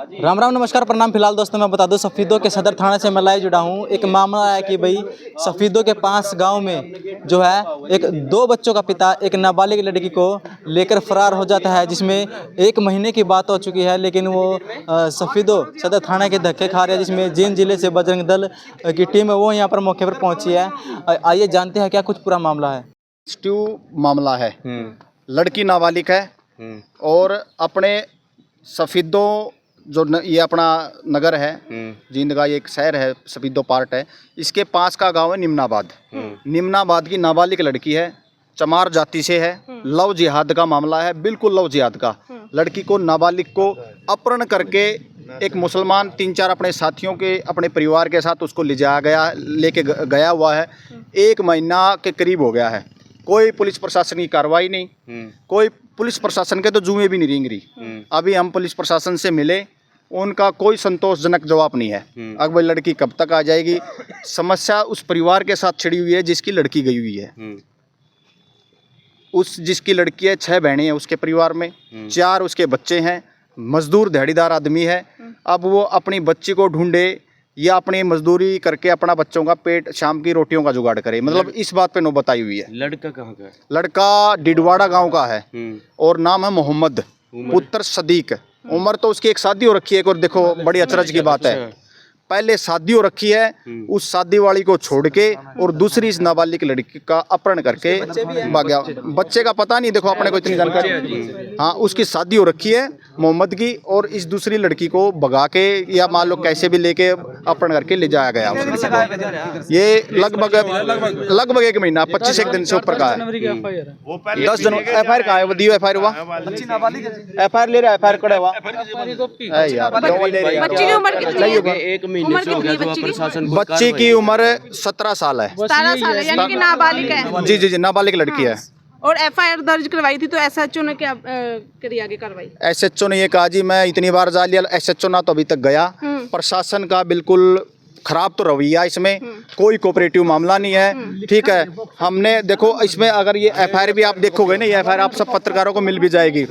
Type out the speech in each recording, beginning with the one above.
राम राम नमस्कार प्रणाम। फिलहाल दोस्तों मैं बता दूं सफीदों के सदर थाने से मैं लाइव जुड़ा हूं। एक मामला है कि भाई सफीदों के पास गांव में जो है एक 2 बच्चों का पिता एक नाबालिग लड़की को लेकर फरार हो जाता है, जिसमें 1 महीने की बात हो चुकी है, लेकिन वो सफीदों सदर थाने के धक्के खा रहे हैं, जिसमें जींद जिले से बजरंग दल की टीम है वो यहाँ पर मौके पर पहुँची है। आइए जानते हैं क्या कुछ पूरा मामला है। मामला है, लड़की नाबालिग है और अपने सफीदों ये अपना नगर है, जींद का एक शहर है, सफीदों पार्ट है, इसके पास का गांव है निम्नाबाद। निम्नाबाद की नाबालिग लड़की है, चमार जाति से है, लव जिहाद का मामला है, बिल्कुल लव जिहाद का। लड़की को नाबालिग को अपहरण करके एक मुसलमान 3-4 अपने साथियों के अपने परिवार के साथ उसको लेके गया हुआ है। 1 महीना के करीब हो गया है, कोई पुलिस प्रशासन की कार्रवाई नहीं, कोई पुलिस प्रशासन के तो जुए भी नहीं रेंग रही। अभी हम पुलिस प्रशासन से मिले, उनका कोई संतोषजनक जवाब नहीं है। अब वह लड़की कब तक आ जाएगी? समस्या उस परिवार के साथ छिड़ी हुई है जिसकी लड़की गई हुई है। जिसकी लड़की है, 6 बहनें हैं उसके परिवार में, 4 उसके बच्चे हैं, मजदूर दिहाड़ीदार आदमी है। अब वो अपनी बच्ची को ढूंढे या अपनी मजदूरी करके अपना बच्चों का पेट, शाम की रोटियों का जुगाड़ करे, मतलब इस बात पे नौबत आई हुई है। लड़का कहाँ का है? लड़का डिडवाड़ा गांव का है और नाम है मोहम्मद पुत्र सदीक। उम्र तो उसकी एक शादी हो रखी है, और देखो बड़ी अचरज की बात है, पहले शादी हो रखी है, उस शादी वाली को छोड़ के और दूसरी इस नाबालिग लड़की का अपहरण करके भाग गया। बच्चे का पता नहीं, देखो अपने को इतनी जानकारी। हाँ, उसकी शादी हो रखी है मोहम्मद की, और इस दूसरी लड़की को भगा के या मान लो कैसे भी लेके अपहरण करके ले जाया गया। ये लगभग 1 महीना 25 दिन से ऊपर का है। 10 जनवरी FIR कहाँ है? दियो FIR हुआ, FIR ले रहा है, FIR कड़ा हुआ। बच्ची की उम्र 17 साल है। 17 साल है, यानी कि नाबालिग है। जी जी जी, नाबालिग लड़की है। और FIR दर्ज करवाई थी, तो SHO ने क्या करी आगे कार्रवाई? SHO ने ये कहा जी मैं इतनी बार जा लिया, SHO ना तो अभी तक गया। प्रशासन का बिल्कुल खराब तो रवैया, इसमें कोई कोऑपरेटिव मामला नहीं है। ठीक है, हमने देखो इसमें अगर ये FIR भी आप देखोगे ना, ये FIR आप सब पत्रकारों को मिल भी जाएगी।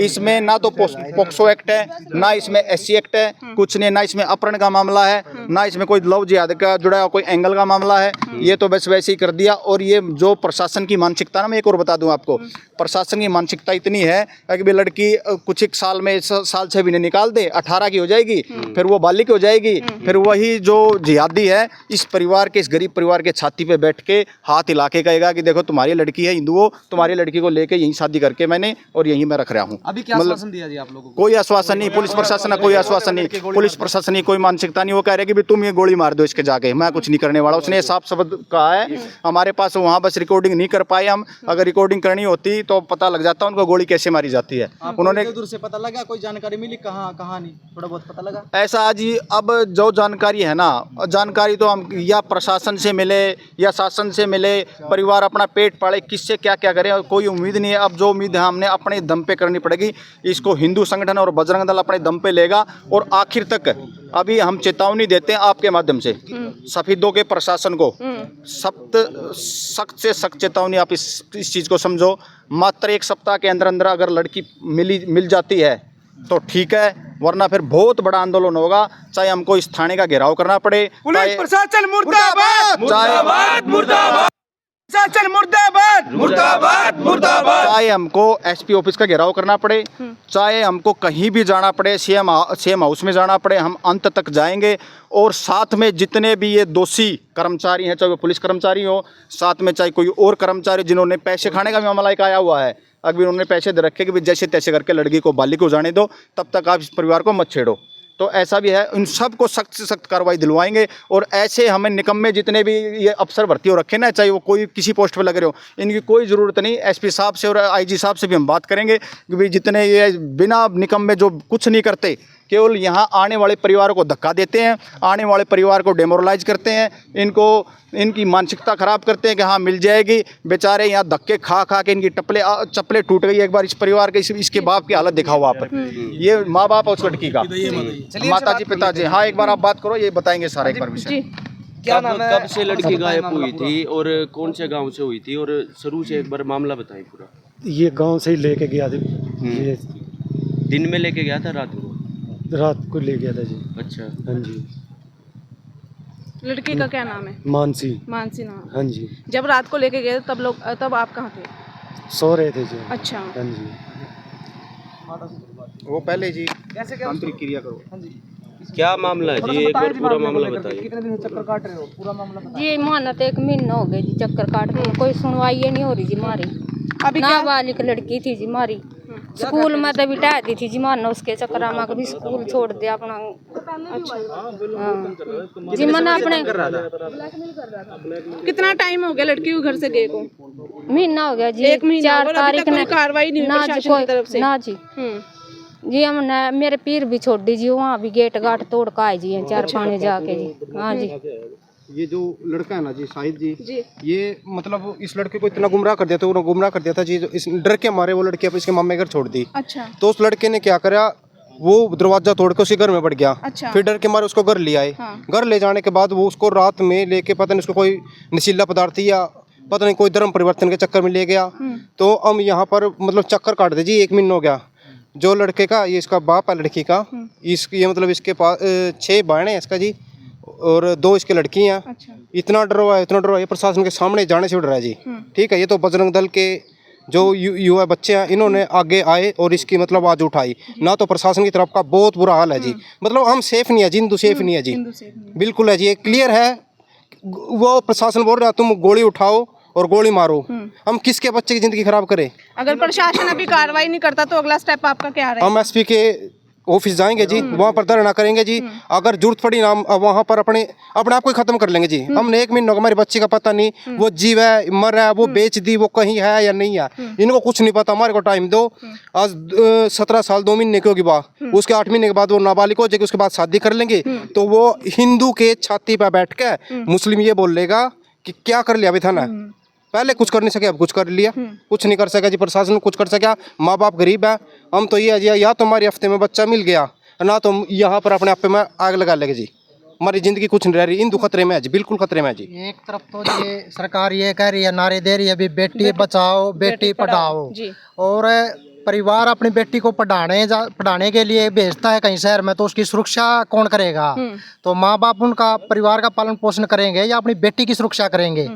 इसमें ना तो पोक्सो एक्ट है, ना इसमें SC एक्ट है, कुछ नहीं, ना इसमें अपहरण का मामला है, ना इसमें कोई लव जिहाद का जुड़ा हुआ कोई एंगल का मामला है। ये तो बस वैसे ही कर दिया। और ये जो प्रशासन की मानसिकता ना, मैं एक और बता दूं आपको, प्रशासन की मानसिकता इतनी है कि लड़की कुछ एक साल में, साल 6 महीने निकाल दे, 18 की हो जाएगी, फिर वो बालिग हो जाएगी, फिर वही जो जिहादी है इस परिवार के, इस गरीब परिवार के छाती पे बैठ के हाथ हिला के कहेगा कि देखो तुम्हारी लड़की है, हिंदुओं तुम्हारी लड़की को लेके यहीं शादी करके मैंने और यहीं मैं रख रहा हूँ। अभी क्या आश्वासन दिया जी आप लोगों को? कोई आश्वासन नहीं, पुलिस प्रशासन का कोई आश्वासन नहीं, पुलिस प्रशासन की कोई मानसिकता नहीं। वो कह रहे कि तुम ये गोली मार दो इसके जाके, मैं कुछ नहीं करने वाला। उसने साफ शब्द कहा है हमारे पास। वहाँ बस रिकॉर्डिंग नहीं कर पाए हम, अगर रिकॉर्डिंग करनी होती तो पता लग जाता उनको गोली कैसे मारी जाती है। उन्होंने दूर से पता लगा, कोई जानकारी मिली कहाँ नहीं, थोड़ा बहुत पता लगा ऐसा? आज अब जो जानकारी है ना, जानकारी तो हम या प्रशासन से मिले या शासन से मिले, परिवार अपना पेट पाले, किससे क्या क्या करें, कोई उम्मीद नहीं है। अब जो उम्मीद है हमने अपने दम पे करनी पड़ेगी। इसको हिंदू संगठन और बजरंग दल अपने दम पे लेगा और आखिर तक। अभी हम चेतावनी देते हैं आपके माध्यम से सफीदों के प्रशासन को, सख्त से सख्त चेतावनी। आप इस चीज़ को समझो, मात्र 1 सप्ताह के अंदर अंदर अगर लड़की मिल जाती है तो ठीक है, वरना फिर बहुत बड़ा आंदोलन होगा। चाहे हमको इस थाने का घेराव करना पड़े, पुलिस प्रशासन मुर्दाबाद, मुर्दाबाद, मुर्दाबाद, प्रशासन मुर्दाबाद, मुर्दाबाद, मुर्दाबाद। चाहे हमको SP ऑफिस का घेराव करना पड़े, चाहे हमको कहीं भी जाना पड़े, CM हाउस में जाना पड़े, हम अंत तक जाएंगे। और साथ में जितने भी ये दोषी कर्मचारी हैं, चाहे वो पुलिस कर्मचारी हो, साथ में चाहे कोई और कर्मचारी जिन्होंने पैसे खाने का भी मामला एक आया हुआ है, अगर उन्होंने पैसे दे रखे कि जैसे तैसे करके लड़की को बालिग को जाने दो, तब तक आप इस परिवार को मत छेड़ो, तो ऐसा भी है। उन सबको सख्त से सख्त कार्रवाई दिलवाएंगे। और ऐसे हमें निकम्मे जितने भी ये अफसर भर्ती हो रखे ना, चाहे वो कोई किसी पोस्ट पे लग रहे हो, इनकी कोई ज़रूरत नहीं। SP साहब से और IG साहब से भी हम बात करेंगे कि भाई जितने ये बिना निकम्मे जो कुछ नहीं करते, केवल यहाँ आने वाले परिवारों को धक्का देते हैं, आने वाले परिवार को डेमोरलाइज करते हैं, इनकी मानसिकता ख़राब करते हैं कि हाँ मिल जाएगी। बेचारे यहाँ धक्के खा के इनकी चप्पलें टूट गई। एक बार इस परिवार के, इसके बाप की हालत दिखाओ आप। ये माँ बाप उस लड़की का, माता जी पिताजी। हाँ, एक बार आप बात करो, ये बताएंगे सारा एक बार विषय। क्या नाम है? कब से लड़की गायब हुई थी और कौन से गांव से हुई थी, और शुरू से एक बार मामला बताएं पूरा। ये गांव से ही लेके गया था। ये दिन में लेके गया था, रात को? रात को ले गया था जी। अच्छा, हाँ जी। लड़की का क्या नाम है? मानसी। मानसी नाम। हाँ जी। जब रात को लेके गए तब आप कहाँ थे? सो रहे थे जी। अच्छा। हाँ जी। वो पहले जी तांत्रिक क्रिया करो। क्या मामला है जी, एक बार पूरा मामला बताइए। जी माना तो 1 महीना हो गया जी चक्कर काट रहे, कोई सुनवाई ही नहीं हो रही जी हमारी। अभी क्या? नाबालिग लड़की थी जी हमारी, स्कूल में तो बिठा दी थी जी, मानो उसके चक्कर में कभी स्कूल छोड़ दिया अपना। हाँ। जी मन अपने कितना टाइम हो गया लड़की को घर से गए को? महीना हो गया जी। 1 महीना 4 और अभी तारीख तक कोई ने कार्रवाई नहीं हुई ना जी, प्रशासन की तरफ से? ना जी। जी हमने मेरे पीर भी छोड़ दी जी, वहाँ भी गेट गाट तोड़ का आए जी 4 पानी जाके जी। हाँ जी। ये जो लड़का है ना जी शाहिद जी। जी, ये मतलब इस लड़के को इतना गुमराह कर दिया था, उन्होंने गुमराह कर दिया था जी, इस डर के मारे वो लड़की अब इसके मामे घर छोड़ दी। अच्छा। तो उस लड़के ने क्या करा, वो दरवाजा तोड़ के उसी घर में बढ़ गया। अच्छा। फिर डर के मारे उसको घर ले आए। हाँ। घर ले जाने के बाद वो उसको रात में लेके पता नहीं उसको कोई नशीला पदार्थ या पता नहीं कोई धर्म परिवर्तन के चक्कर में ले गया। तो हम यहाँ पर मतलब चक्कर काट दे जी, 1 महीना हो गया। जो लड़के का, ये इसका बाप है लड़की का, ये मतलब इसके पास 6 बहन है इसका जी, और 2 इसके लड़की हैं। अच्छा। इतना डरवा ये प्रशासन के सामने जाने से डर रहा है जी। ठीक है, ये तो बजरंग दल के जो युवा बच्चे हैं, इन्होंने आगे आए और इसकी मतलब आवाज उठाई ना। तो प्रशासन की तरफ का बहुत बुरा हाल है जी, मतलब हम सेफ नहीं है जी, हिंदू सेफ नहीं है जी, बिल्कुल है जी, ये क्लियर है। वो प्रशासन बोल रहा है तुम गोली उठाओ और गोली मारो, हम किसके बच्चे की जिंदगी खराब करें? अगर प्रशासन अभी कार्रवाई नहीं करता तो अगला स्टेप आपका क्या रहेगा? हम एसपी के ऑफिस जाएंगे जी, वहाँ पर धरना करेंगे जी। अगर जरूरत पड़ी ना, हम वहाँ पर अपने आप को ही खत्म कर लेंगे जी। हमने 1 महीने हमारी बच्ची का पता नहीं, वो जीव है मर रहा है, वो बेच दी, वो कहीं है या नहीं है, इनको कुछ नहीं पता। हमारे को टाइम दो। आज 17 साल 2 महीने की होगी बात, उसके 8 महीने के बाद वो नाबालिग हो जाएगी, उसके बाद शादी कर लेंगे। तो वो हिंदू के छाती पर बैठ के मुस्लिम ये बोल लेगा कि क्या कर लिया अभी था ना, पहले कुछ कर नहीं सके अब कुछ कर लिया। कुछ नहीं कर सका जी, प्रशासन कुछ कर सका। माँ बाप गरीब है, हम तो ये है जी, या तो हमारे हफ्ते में बच्चा मिल गया ना, तो यहाँ पर अपने आप पे मैं आग लगा लेंगे जी। हमारी जिंदगी कुछ नहीं रह रही, हिंदू खतरे में है जी, बिल्कुल खतरे में है जी। एक तरफ तो ये सरकार ये कह रही है, नारे दे रही है अभी बेटी बचाओ बेटी पढ़ाओ, और परिवार अपनी बेटी को पढ़ाने के लिए भेजता है कहीं शहर में, तो उसकी सुरक्षा कौन करेगा? तो माँ बाप उनका परिवार का पालन पोषण करेंगे या अपनी बेटी की सुरक्षा करेंगे?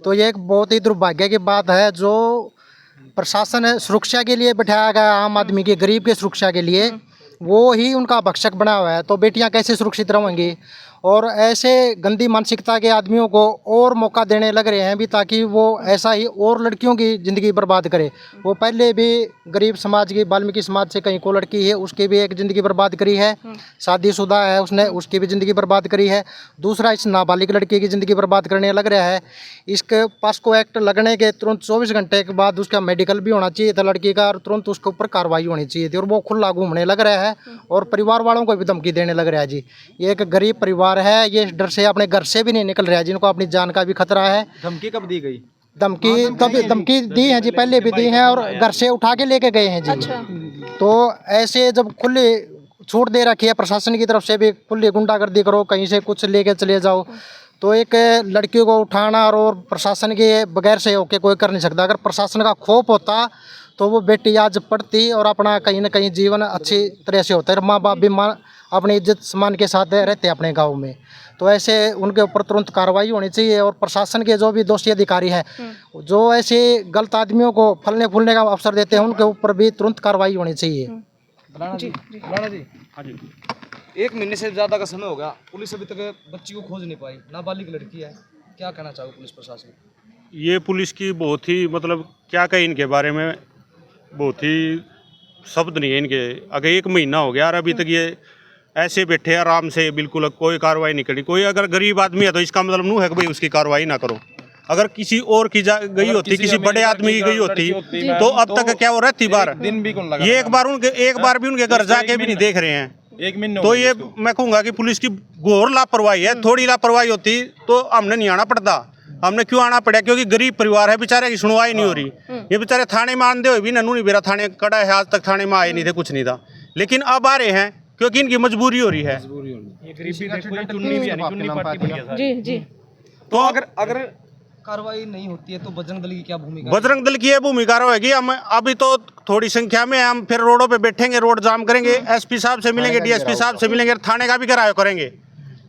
तो ये एक बहुत ही दुर्भाग्य की बात है। जो प्रशासन सुरक्षा के लिए बैठाया गया आम आदमी के, गरीब के सुरक्षा के लिए, वो ही उनका भक्षक बना हुआ है। तो बेटियां कैसे सुरक्षित रहेंगी? और ऐसे गंदी मानसिकता के आदमियों को और मौका देने लग रहे हैं भी, ताकि वो ऐसा ही और लड़कियों की ज़िंदगी बर्बाद करे। वो पहले भी गरीब समाज की, वाल्मीकि समाज से कहीं को लड़की है, उसकी भी एक ज़िंदगी बर्बाद करी है। शादीशुदा है उसने, उसकी भी ज़िंदगी बर्बाद करी है। दूसरा, इस नाबालिग लड़की की ज़िंदगी बर्बाद करने लग रहा है। इसके पास्को एक्ट लगने के तुरंत 24 घंटे के बाद उसका मेडिकल भी होना चाहिए था लड़की का, और तुरंत उसके ऊपर कार्रवाई होनी चाहिए थी। और वो खुला घूमने लग रहा है और परिवार वालों को भी धमकी देने लग रहा है जी। ये एक गरीब परिवार है, ये डर से अपने घर से भी नहीं निकल रहा है, जिनको अपनी जान का भी खतरा है। धमकी कब दी गई? धमकी दी है जी, पहले भी दी है, और घर से उठा के लेके गए हैं जी। अच्छा। तो ऐसे जब खुली छूट दे रखी है प्रशासन की तरफ से भी, खुली गुंडागर्दी करो, कहीं से कुछ लेके चले जाओ, तो एक लड़की को उठाना और प्रशासन के बगैर से होके कोई कर नहीं सकता। अगर प्रशासन का खौफ होता तो वो बेटी आज पढ़ती और अपना कहीं ना कहीं जीवन अच्छी तरह से होता है। माँ बाप भी अपनी इज्जत सम्मान के साथ रहते हैं अपने गांव में। तो ऐसे उनके ऊपर तुरंत कार्रवाई होनी चाहिए, और प्रशासन के जो भी दोषी अधिकारी हैं, जो ऐसे गलत आदमियों को फलने फूलने का अवसर देते हैं, उनके ऊपर भी तुरंत कार्रवाई होनी चाहिए। जी। हाँ जी। 1 महीने से ज़्यादा का समय हो गया, पुलिस अभी तक बच्ची को खोज नहीं पाई, नाबालिग लड़की है, क्या कहना चाहोगे पुलिस प्रशासन? ये पुलिस की बहुत ही मतलब क्या कहें इनके बारे में, बहुत ही शब्द नहीं है इनके। अगर 1 महीना हो गया और अभी तक ये ऐसे बैठे आराम से, बिल्कुल कोई कार्रवाई नहीं करी। कोई अगर गरीब आदमी है तो इसका मतलब नहीं है कि भाई उसकी कार्रवाई ना करो। अगर किसी और की गई होती, किसी बड़े आदमी की गई होती तो अब तक क्या वो रहती बार दिन भी कौन लगा। ये एक बार भी उनके घर जाके भी नहीं देख रहे हैं। 1 महीने तो ये मैं कहूँगा कि पुलिस की घोर लापरवाही है। थोड़ी लापरवाही होती तो हमने नहीं आना पड़ता। हमने क्यों आना पड़ा? क्योंकि गरीब परिवार है, बेचारे की सुनवाई नहीं हो रही। ये बेचारे थाने में आंदे हुए भी नन्नू नहीं बेरा थाने कड़ा है, आज तक थाने में आए नहीं थे, कुछ नहीं था। लेकिन अब आ रहे हैं क्योंकि इनकी मजबूरी हो रही है। जी जी। तो अगर कार्रवाई नहीं होती है तो बजरंग दल की क्या भूमिका? बजरंग दल की ये भूमिका रहेगी। हम अभी तो थोड़ी संख्या में हम फिर रोडों पे बैठेंगे, रोड जाम करेंगे, एसपी साहब से मिलेंगे, डीएसपी साहब से मिलेंगे, थाने का भी घेराव करेंगे।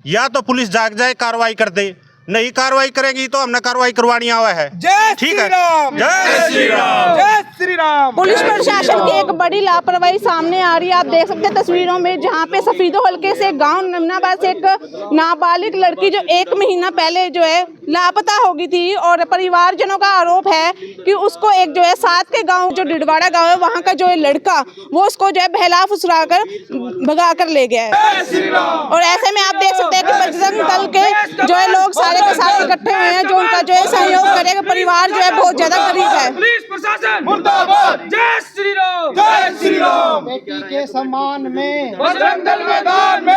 या तो पुलिस जाग जाए, कार्रवाई कर दे, नहीं कार्रवाई करेगी तो हमने कार्रवाई करवानी हुआ है। जय ठीक श्री है, राम, जय श्री राम, जय श्री राम। पुलिस प्रशासन की एक बड़ी लापरवाही सामने आ रही है। आप देख सकते हैं तस्वीरों में, जहां पे सफीदो हल्के से गांव नमनाबाद से एक नाबालिग लड़की जो 1 महीना पहले जो है लापता हो गई थी, और परिवारजनों का आरोप है कि उसको एक जो है साथ के गांव जो डिडवाड़ा गांव है वहां का जो है लड़का वो उसको जो है बहला फुसला कर भगा कर ले गया है। और ऐसे में आप देख सकते हैं कि बजरंग दल के जो है लोग सारे के सारे इकट्ठे हुए हैं जो उनका जो है सहयोग करेगा। परिवार जो है बहुत ज्यादा गरीब है। पुलिस प्रशासन मुर्दाबाद, जय श्री राम, जय श्री राम। बेटी के सम्मान में बजरंग दल मैदान में।